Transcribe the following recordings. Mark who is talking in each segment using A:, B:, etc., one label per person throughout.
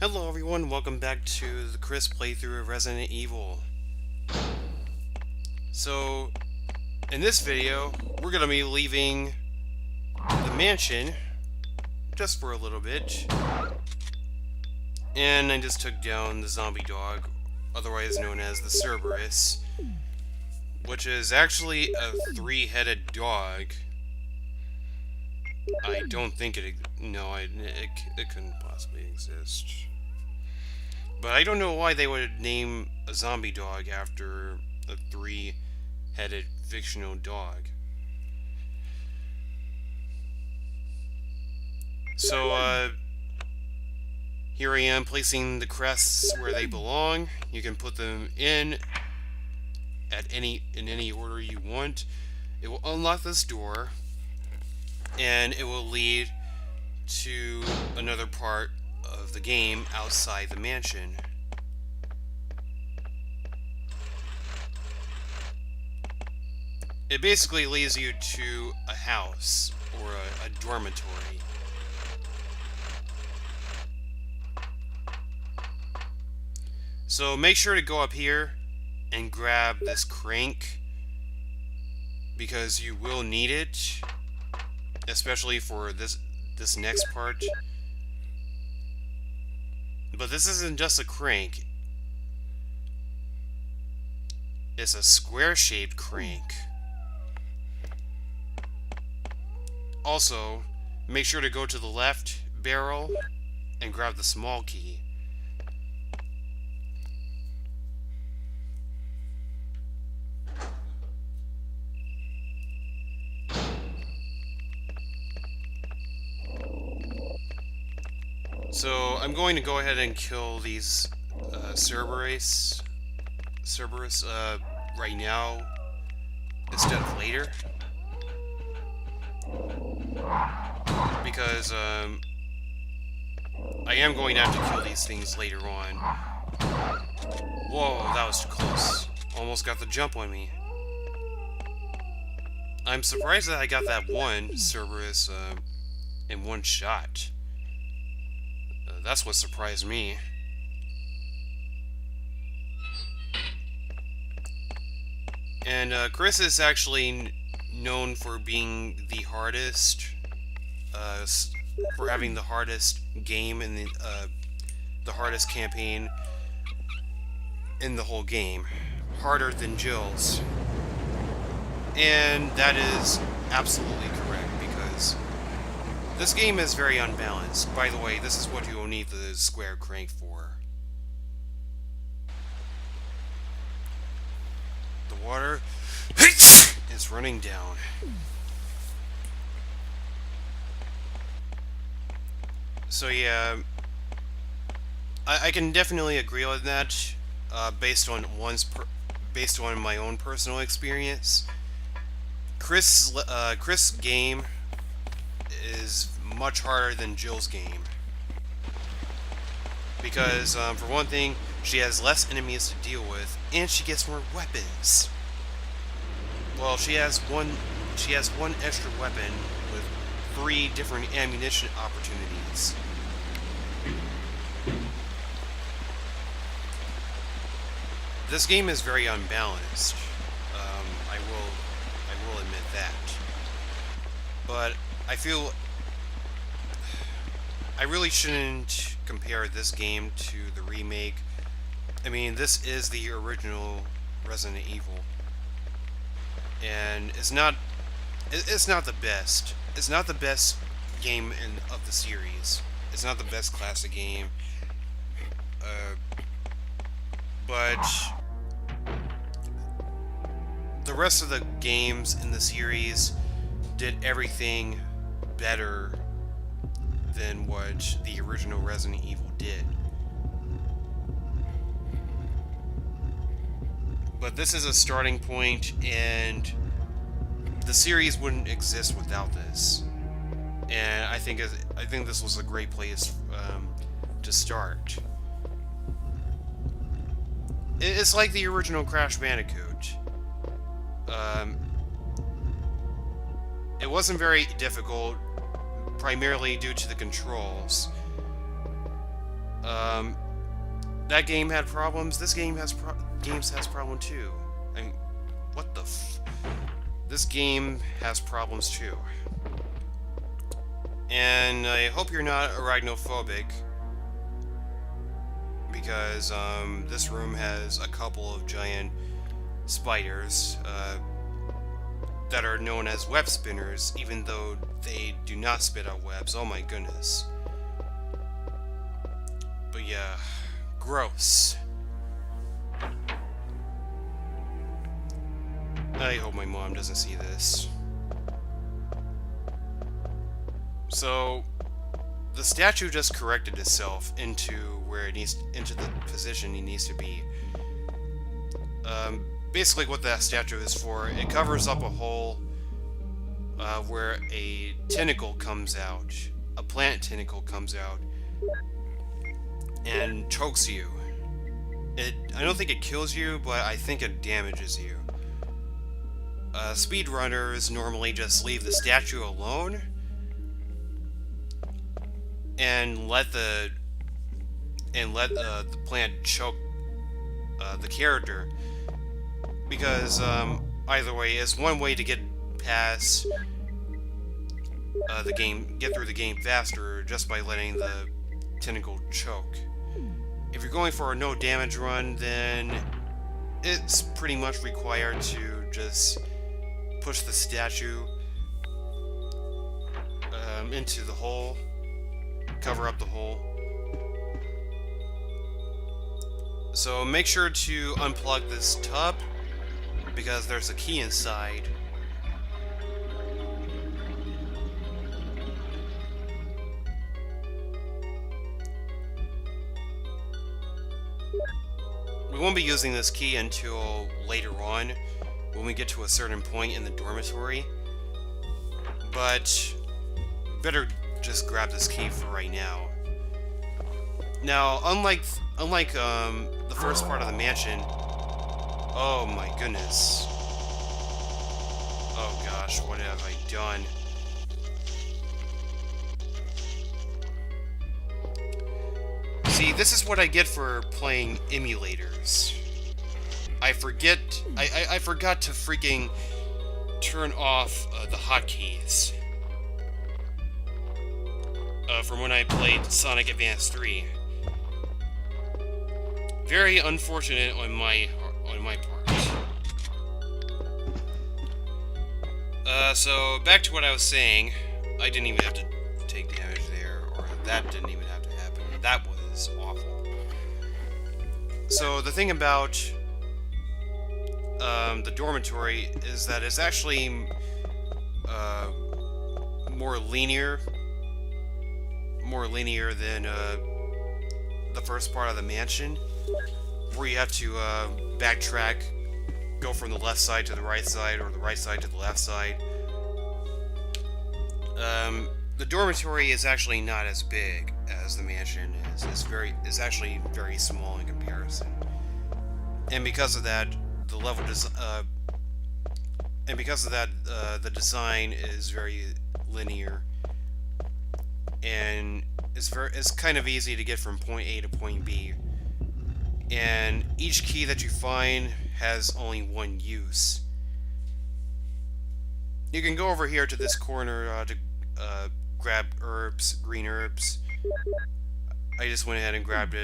A: Hello everyone, welcome back to the Chris playthrough of Resident Evil. So, in this video, we're going to be leaving the mansion just for a little bit. And I just took down the zombie dog, otherwise known as the Cerberus, which is actually a three-headed dog. I don't think it couldn't possibly exist. But I don't know why they would name a zombie dog after a three-headed fictional dog. So, here I am placing the crests where they belong. You can put them in any order you want. It will unlock this door, and it will lead to another part of the game outside the mansion. It basically leads you to a house or a dormitory. So make sure to go up here and grab this crank, because you will need it, especially for this next part. But this isn't just a crank. It's a square-shaped crank. Also, make sure to go to the left barrel and grab the small key. So I'm going to go ahead and kill these Cerberus right now instead of later, because I am going to have to kill these things later on. Whoa, that was too close. Almost got the jump on me. I'm surprised that I got that one Cerberus in one shot. That's what surprised me. And Chris is actually known for being the hardest, for having the hardest game in the hardest campaign in the whole game. Harder than Jill's. And that is absolutely correct, because this game is very unbalanced. By the way, this is what you will need the square crank for. The water is running down. So yeah, I can definitely agree on that, based on my own personal experience. Chris' game is much harder than Jill's game, because for one thing, she has less enemies to deal with, and she gets more weapons. Well, she has one extra weapon with 3 different ammunition opportunities. This game is very unbalanced. I will admit that. But I feel I really shouldn't compare this game to the remake. I mean, this is the original Resident Evil, and it's not the best. It's not the best game of the series. It's not the best classic game. But the rest of the games in the series did everything better than what the original Resident Evil did. But this is a starting point, and the series wouldn't exist without this. And I think this was a great place to start. It's like the original Crash Bandicoot. It wasn't very difficult, primarily due to the controls. that game had problems. This game has problem too. I mean, what the this game has problems too. And I hope you're not arachnophobic, because this room has a couple of giant spiders that are known as web spinners, even though they do not spit out webs. Oh my goodness. But yeah, gross. I hope my mom doesn't see this. So, the statue just corrected itself into where it needs, into the position it needs to be. Basically what that statue is for, it covers up a hole where a tentacle comes out. A plant tentacle comes out and chokes you. I don't think it kills you, but I think it damages you. Speedrunners normally just leave the statue alone and let the plant choke the character, because either way is one way to get past the game, get through the game faster, just by letting the tentacle choke. If you're going for a no damage run, then it's pretty much required to just push the statue into the hole, cover up the hole. So make sure to unplug this tub, because there's a key inside. We won't be using this key until later on, when we get to a certain point in the dormitory. But better just grab this key for right now. Now, unlike the first part of the mansion, oh my goodness. Oh gosh, what have I done? See, this is what I get for playing emulators. I forgot to freaking turn off the hotkeys from when I played Sonic Advance 3. Very unfortunate on my part. So back to what I was saying. I didn't even have to take damage there, or that didn't even have to happen. That was awful. So the thing about the dormitory is that it's actually more linear than the first part of the mansion, where you have to backtrack, go from the left side to the right side, or the right side to the left side. The dormitory is actually not as big as the mansion is. It's actually very small in comparison, and because of that, the level the design is very linear, and it's kind of easy to get from point A to point B. And each key that you find has only one use. You can go over here to this corner to grab herbs, green herbs. I just went ahead and grabbed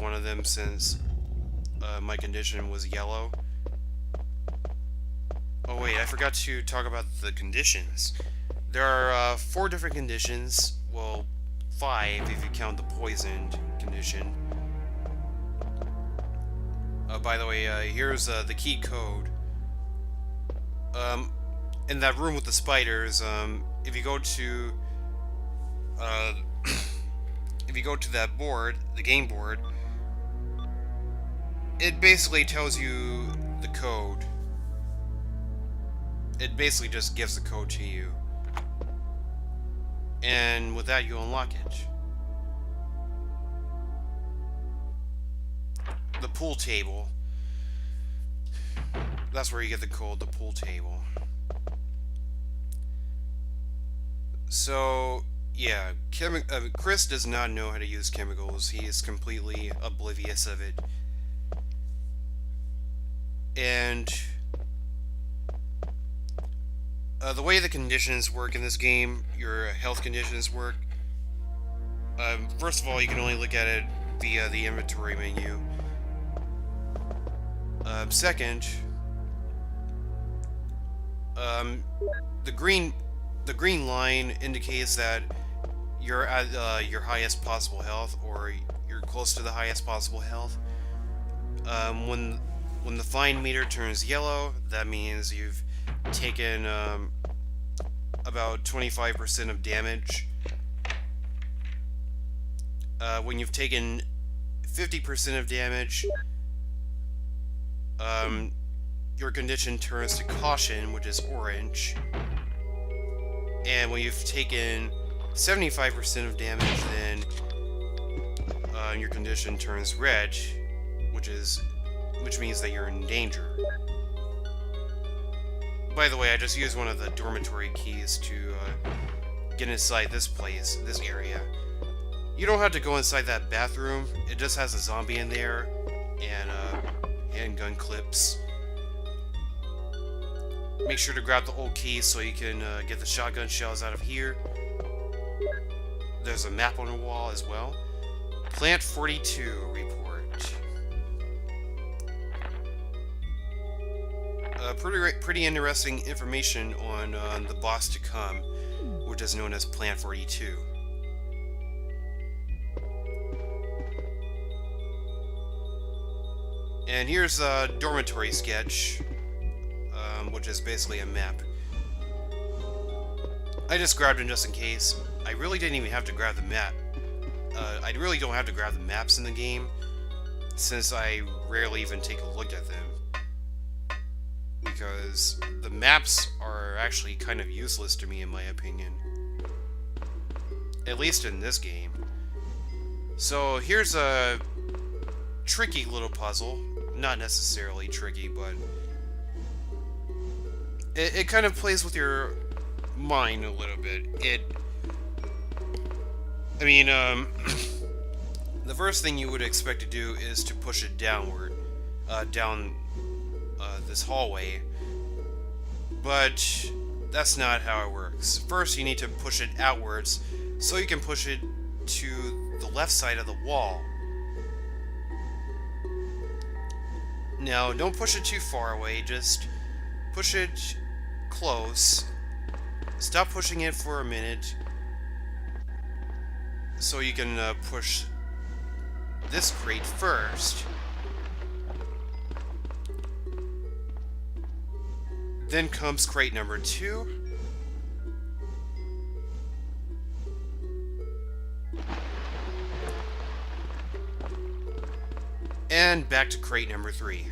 A: one of them since my condition was yellow. Oh wait, I forgot to talk about the conditions. There are 4 different conditions. Well, 5 if you count the poisoned condition. By the way, here's the key code. In that room with the spiders, if you go to that board, the game board, it basically tells you the code. It basically just gives the code to you, and with that you unlock it. The pool table. That's where you get the code, the pool table. So, Yeah, Chris does not know how to use chemicals. He is completely oblivious of it. And the way the conditions work in this game, your health conditions work. First of all, you can only look at it via the inventory menu. Second, um, the green line indicates that you're at your highest possible health, or you're close to the highest possible health. When the fine meter turns yellow, that means you've taken about 25% of damage. When you've taken 50% of damage, your condition turns to caution, which is orange. And when you've taken 75% of damage, then your condition turns red, which means that you're in danger. By the way, I just used one of the dormitory keys to get inside this area. You don't have to go inside that bathroom. It just has a zombie in there and handgun clips. Make sure to grab the old keys so you can get the shotgun shells out of here. There's a map on the wall as well. Plant 42 report. Pretty interesting information on the boss to come, which is known as Plant 42. And here's a dormitory sketch, which is basically a map. I just grabbed it just in case. I really didn't even have to grab the map. I really don't have to grab the maps in the game, since I rarely even take a look at them. Because the maps are actually kind of useless to me, in my opinion. At least in this game. So here's a tricky little puzzle. Not necessarily tricky, but it kind of plays with your mind a little bit. The first thing you would expect to do is to push it downward, down this hallway, but that's not how it works. First, you need to push it outwards, so you can push it to the left side of the wall. Now, don't push it too far away, just push it close. Stop pushing it for a minute, so you can push this crate first. Then comes crate number 2. And back to crate number 3.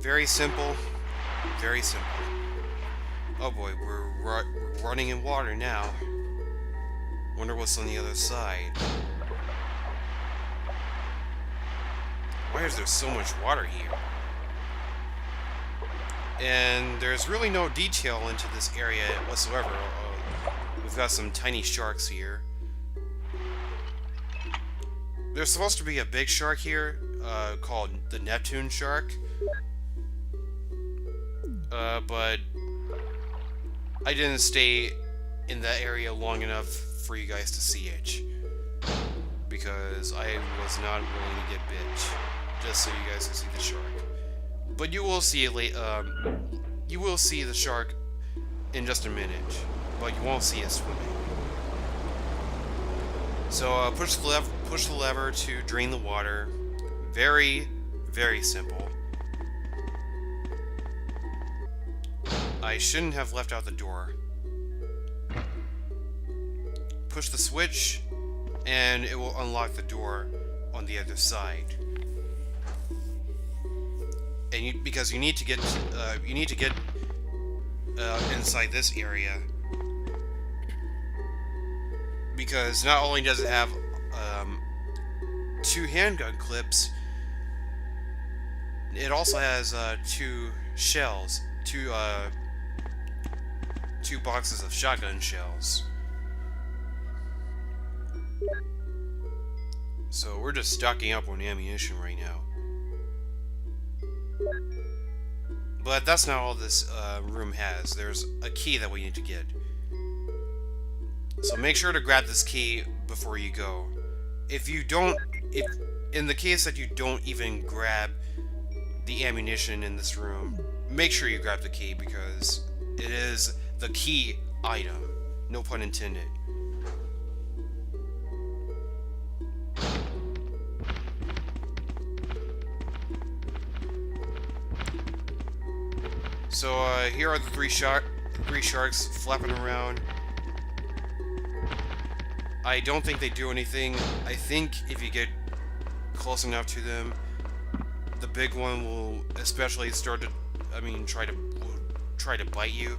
A: Very simple. Very simple. Oh boy, we're running in water now. Wonder what's on the other side. Why is there so much water here? And there's really no detail into this area whatsoever. We've got some tiny sharks here. There's supposed to be a big shark here, called the Neptune shark. But I didn't stay in that area long enough for you guys to see it, because I was not willing to get bit, just so you guys can see the shark. But you will see it you will see the shark in just a minute, but you won't see it swimming. So push the lever to drain the water. Very, very simple. I shouldn't have left out the door. Push the switch, and it will unlock the door on the other side. And because you need to get inside this area. Because not only does it have 2 handgun clips, it also has 2 shells, 2 boxes of shotgun shells. So we're just stocking up on ammunition right now. But that's not all this room has. There's a key that we need to get. So make sure to grab this key before you go. If in the case that you don't even grab the ammunition in this room, make sure you grab the key because it is the key item. No pun intended. So here are the three sharks flapping around. I don't think they do anything. I think if you get close enough to them, the big one will especially start to, try to bite you.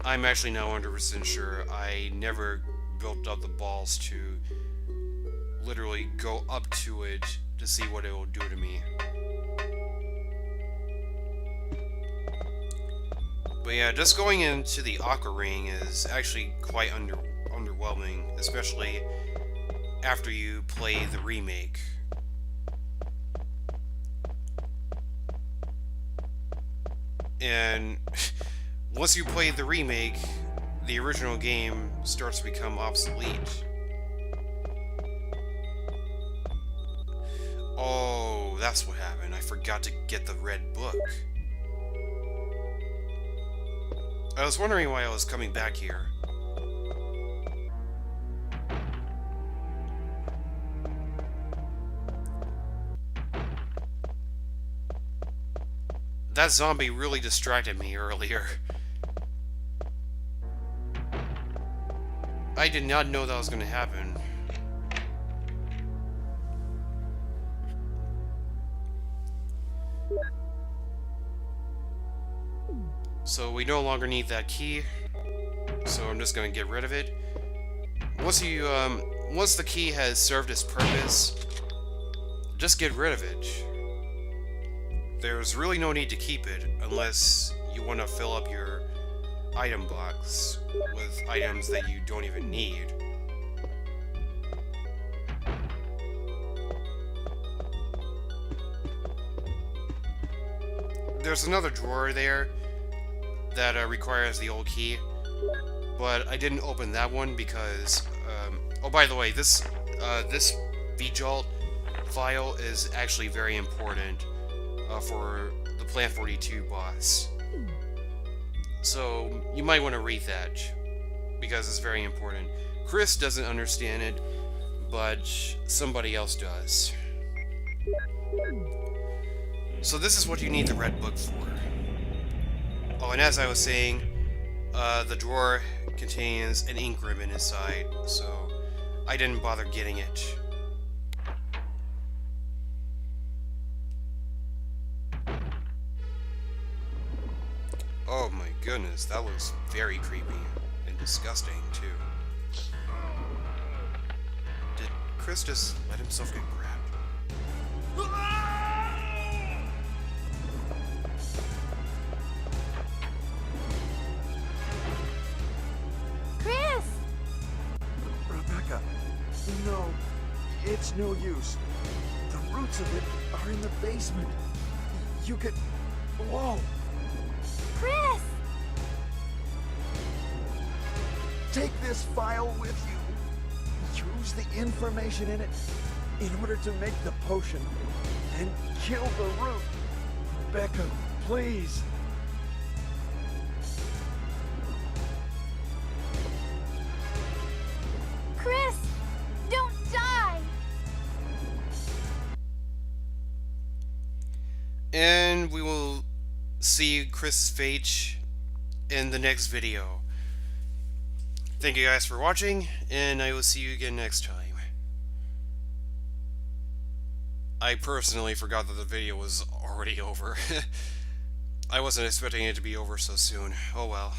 A: I'm actually not 100% sure. I never built up the balls to literally go up to it to see what it will do to me. But yeah, just going into the aqua ring is actually quite underwhelming, especially after you play the remake. And once you play the remake, the original game starts to become obsolete. Oh, that's what happened. I forgot to get the red book. I was wondering why I was coming back here. That zombie really distracted me earlier. I did not know that was going to happen. So we no longer need that key. So I'm just going to get rid of it. Once the key has served its purpose, just get rid of it. There's really no need to keep it unless you want to fill up your item box with items that you don't even need. There's another drawer there that requires the old key, but I didn't open that one because oh, by the way, this VJolt file is actually very important for the Plant 42 boss. So you might want to read that because it's very important. Chris doesn't understand it, but somebody else does. So this is what you need the red book for. Oh, and as I was saying, the drawer contains an ink ribbon inside, so I didn't bother getting it. Oh my goodness, that was very creepy and disgusting, too. Did Chris just let himself get grabbed?
B: Chris!
C: Rebecca, no, it's no use. The roots of it are in the basement. You could... Whoa!
B: Chris!
C: Take this file with you. Use the information in it in order to make the potion. Then kill the root. Rebecca, please.
B: Chris! Don't die!
A: And we will see Chris's fate in the next video. Thank you guys for watching, and I will see you again next time. I personally forgot that the video was already over. I wasn't expecting it to be over so soon. Oh well.